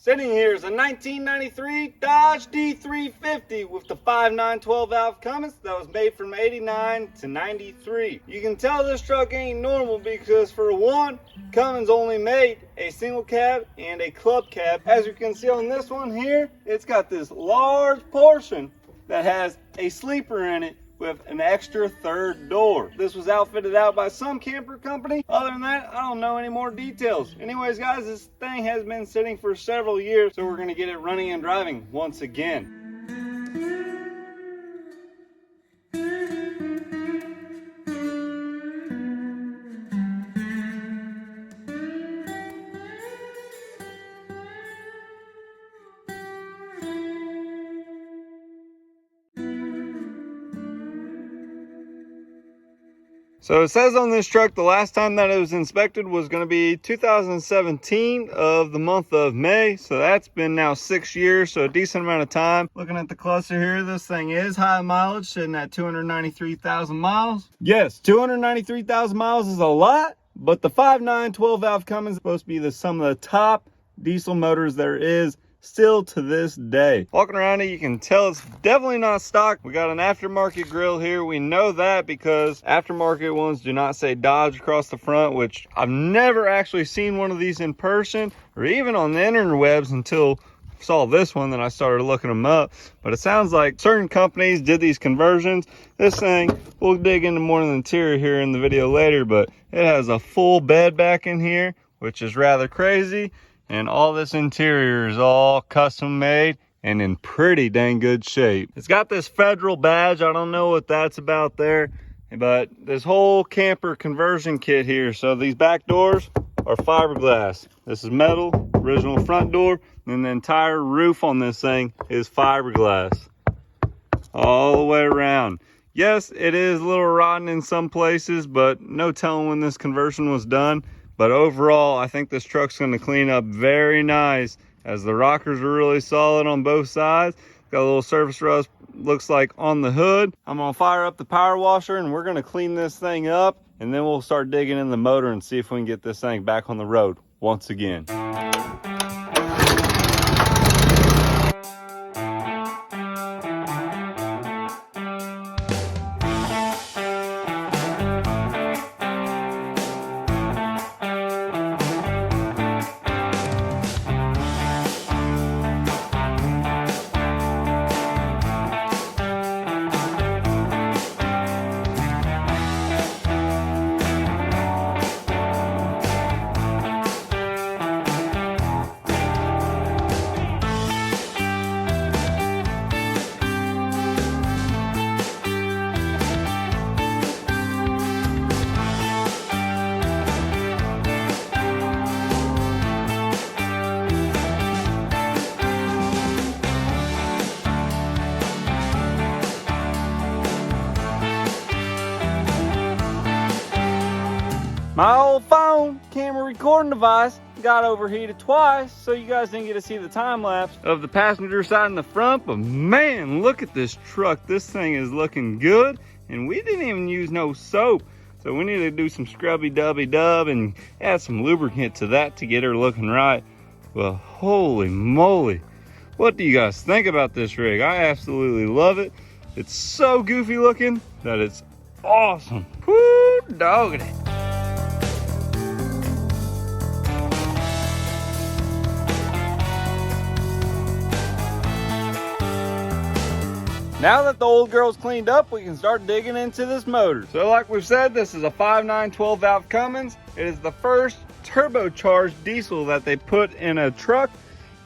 Sitting here is a 1993 Dodge D350 with the 5.9 12-valve Cummins that was made from 89 to 93. You can tell this truck ain't normal because, for one, Cummins only made a single cab and a club cab. As you can see on this one here, it's got this large portion that has a sleeper in it with an extra third door. This was outfitted out by some camper company. Other than that, I don't know any more details. Anyways, guys, this thing has been sitting for several years, so we're gonna get it running and driving once again. So it says on this truck the last time that it was inspected was going to be 2017 of the month of May. So that's been now 6 years, so a decent amount of time. Looking at the cluster here, this thing is high mileage, sitting at 293,000 miles. Yes, 293,000 miles is a lot, but the 5.9 12-valve Cummins is supposed to be some of the top diesel motors there is still to this day. Walking around it, you can tell it's definitely not stock. We got an aftermarket grill here. We know that because aftermarket ones do not say Dodge across the front, which I've never actually seen one of these in person or even on the interwebs until I saw this one. Then I started looking them up, but it sounds like certain companies did these conversions. This thing, we'll dig into more of the interior here in the video later, but it has a full bed back in here, which is rather crazy. And all this interior is all custom made and in pretty dang good shape. It's got this federal badge. I don't know what that's about there, but this whole camper conversion kit here. So these back doors are fiberglass. This is metal, original front door, and the entire roof on this thing is fiberglass all the way around. Yes, it is a little rotten in some places, but no telling when this conversion was done. But overall, I think this truck's going to clean up very nice, as the rockers are really solid on both sides. Got a little surface rust, looks like, on the hood. I'm going to fire up the power washer and we're going to clean this thing up, and then we'll start digging in the motor and see if we can get this thing back on the road once again. My old phone camera recording device got overheated twice, so you guys didn't get to see the time lapse of the passenger side and the front. But man, look at this truck. This thing is looking good, and we didn't even use no soap. So we need to do some scrubby dubby dub and add some lubricant to that to get her looking right. Well, holy moly. What do you guys think about this rig? I absolutely love it. It's so goofy looking that it's awesome. Woo, doggity. Now that the old girl's cleaned up, we can start digging into this motor. So like we've said, this is a 5.9 12-valve Cummins. It is the first turbocharged diesel that they put in a truck.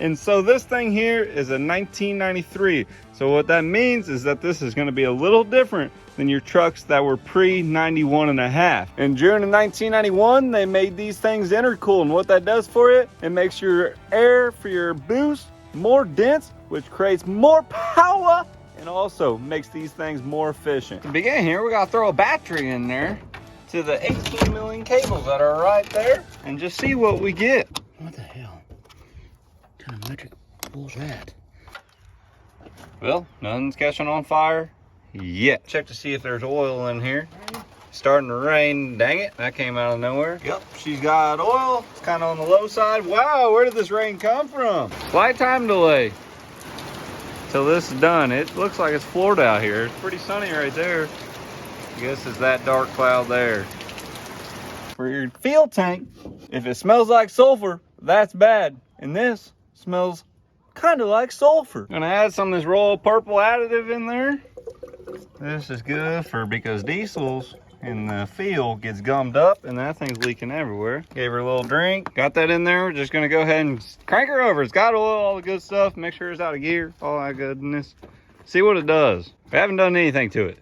And so this thing here is a 1993. So what that means is that this is going to be a little different than your trucks that were pre-91 and a half. In June of 1991, they made these things intercooled. And what that does for it makes your air for your boost more dense, which creates more power and also makes these things more efficient. To begin here, we gotta throw a battery in there to the 18 million cables that are right there and just see what we get. What the hell? What kind of metric bull's that? Well, nothing's catching on fire yet. Check to see if there's oil in here. starting to rain. Dang it, that came out of nowhere. Yep, she's got oil. It's kind of on the low side. Wow, where did this rain come from? Flight time delay till this is done. It looks like it's Florida out here. It's pretty sunny right there. I guess it's that dark cloud there. For your fuel tank, if it smells like sulfur, that's bad. And this smells kind of like sulfur. Gonna add some of this royal purple additive in there. This is good for because diesels in the field gets gummed up and that thing's leaking everywhere. Gave her a little drink, got that in there. We're just gonna go ahead and crank her over. It's got oil, all the good stuff. Make sure it's out of gear, all that goodness. See what it does. We haven't done anything to it.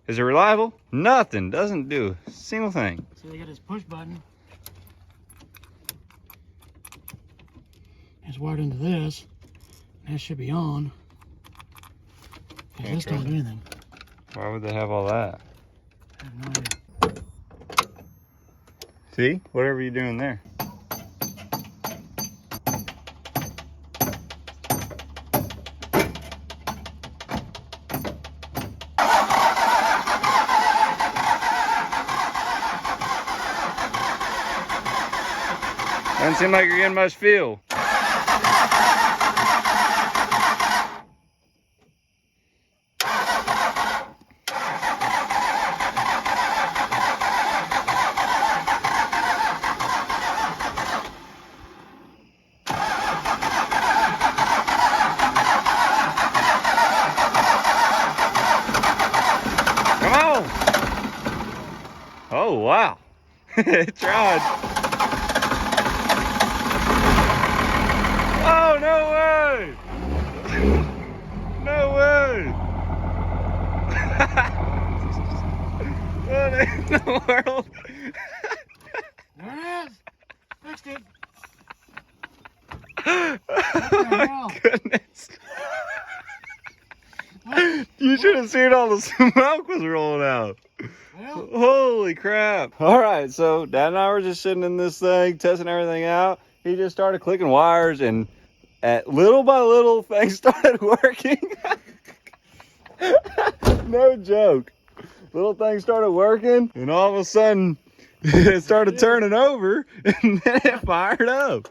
Is it reliable? Nothing. Doesn't do a single thing. So they got this push button. It's wired into this. That should be on. This don't do anything. Why would they have all that? I have no idea. See? Whatever you're doing there. Doesn't seem like you're getting much feel. Oh, wow. It tried. Oh, no way. No way. What in the world? There it is. Fixed it. Oh, my goodness. You should have seen all the smoke was rolling out. Well, holy crap. All right, so Dad and I were just sitting in this thing, testing everything out. He just started clicking wires, and at little by little, things started working. No joke. Little things started working, and all of a sudden, it started turning over, and then it fired up.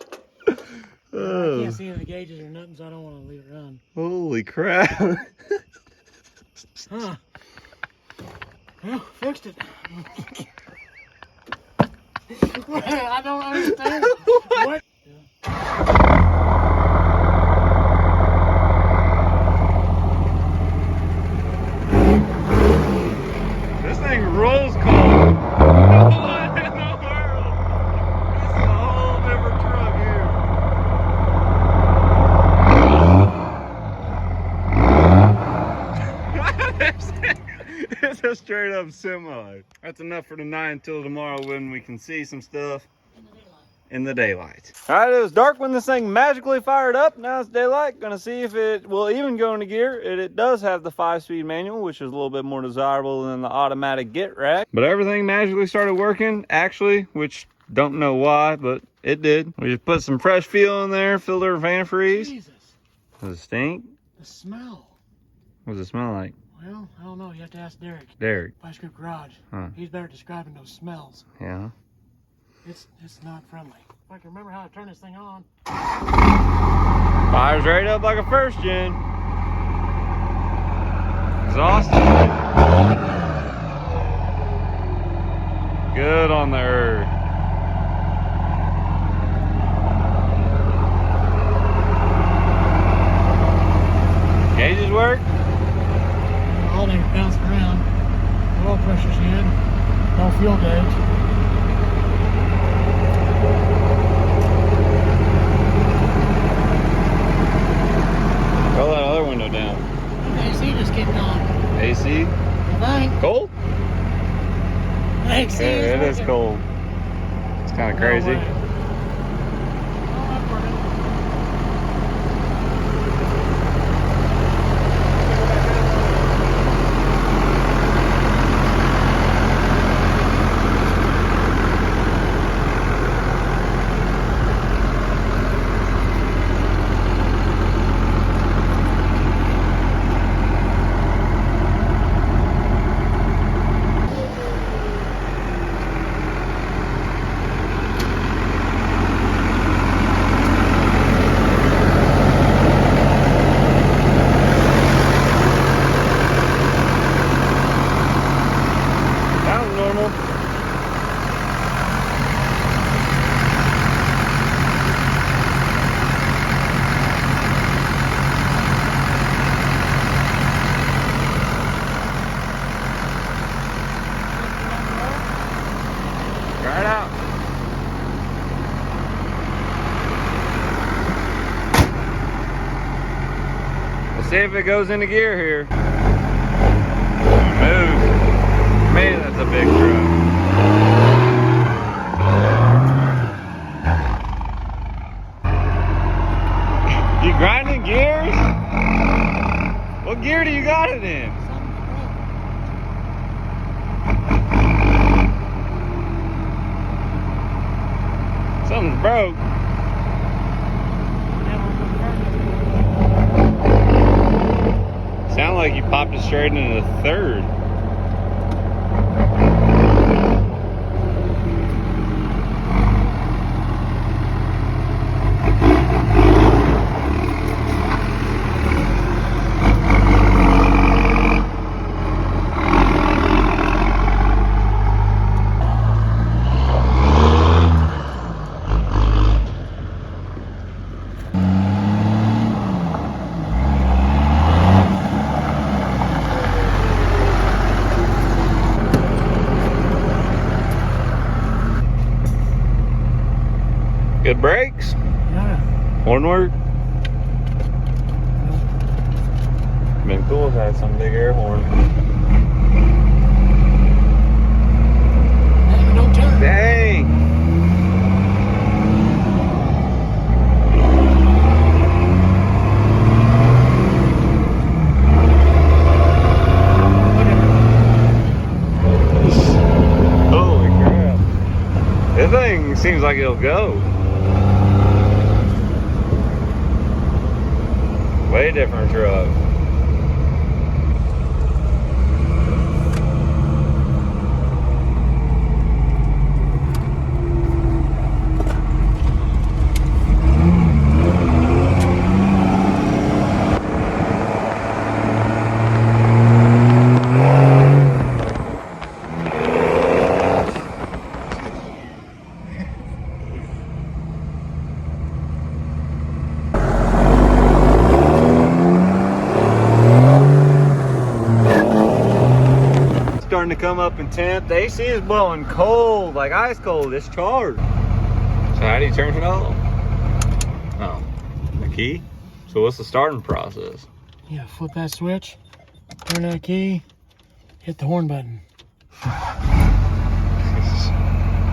I can't see any of the gauges or nothing, so I don't want to leave it run. Holy crap. Huh. Well, fixed it. I don't understand. What? This thing rolls cold. What in the world? This is a whole different truck here. It's a straight up semi. That's enough for tonight until tomorrow when we can see some stuff in the daylight. All right, it was dark when this thing magically fired up. Now it's daylight. Gonna see if it will even go into gear. It does have the 5-speed manual, which is a little bit more desirable than the automatic get rack. But everything magically started working, actually, which don't know why, but it did. We just put some fresh fuel in there, filled our antifreeze. Jesus. Does it stink? The smell. What does it smell like? Well, I don't know. You have to ask Derek. Derek. Vice Grip Garage. Huh. He's better at describing those smells. Yeah. It's not friendly. If I can remember how to turn this thing on. Fires right up like a first gen. Exhaust. Good on the earth. Gauges work? All they bouncing around. Oil pressure's in. No fuel gauge. Roll that other window down. The AC just kicked on. AC? I think. Cold? AC It is cold. It's kind of crazy. See if it goes into gear here. Move. Man, that's a big truck. You grinding gears? What gear do you got it in? Something's broke. Sound like you popped it straight into the third. Good brakes? Yeah. Horn work? Been cool if I had some big air horn. Hey, don't turn. Dang! Holy crap. This thing seems like it'll go. Way different truck. Starting to come up in temp. The AC is blowing cold, like ice cold. It's charged. So how do you turn it off? Oh, the key? So what's the starting process? Yeah, flip that switch, turn that key, hit the horn button.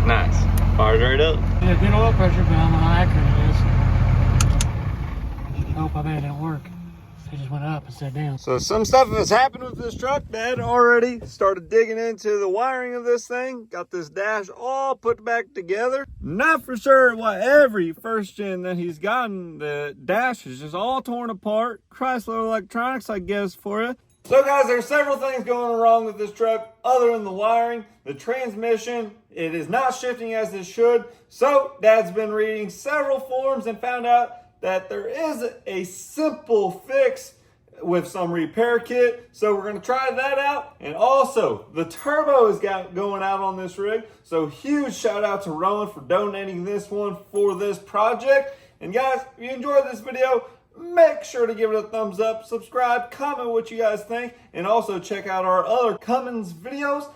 Nice. Fires right up. Yeah, good oil pressure, but I don't know how accurate it is. Nope, I bet it didn't work. It just went up and sat down. So some stuff has happened with this truck. Dad already started digging into the wiring of this thing. Got this dash all put back together. Not for sure what every first gen that he's gotten, the dash is just all torn apart. Chrysler Electronics, I guess, for you. So guys, there's several things going wrong with this truck other than the wiring. The transmission, it is not shifting as it should. So Dad's been reading several forums and found out that there is a simple fix with some repair kit. So we're gonna try that out. And also, the turbo is going out on this rig. So huge shout out to Rowan for donating this one for this project. And guys, if you enjoyed this video, make sure to give it a thumbs up, subscribe, comment what you guys think, and also check out our other Cummins videos.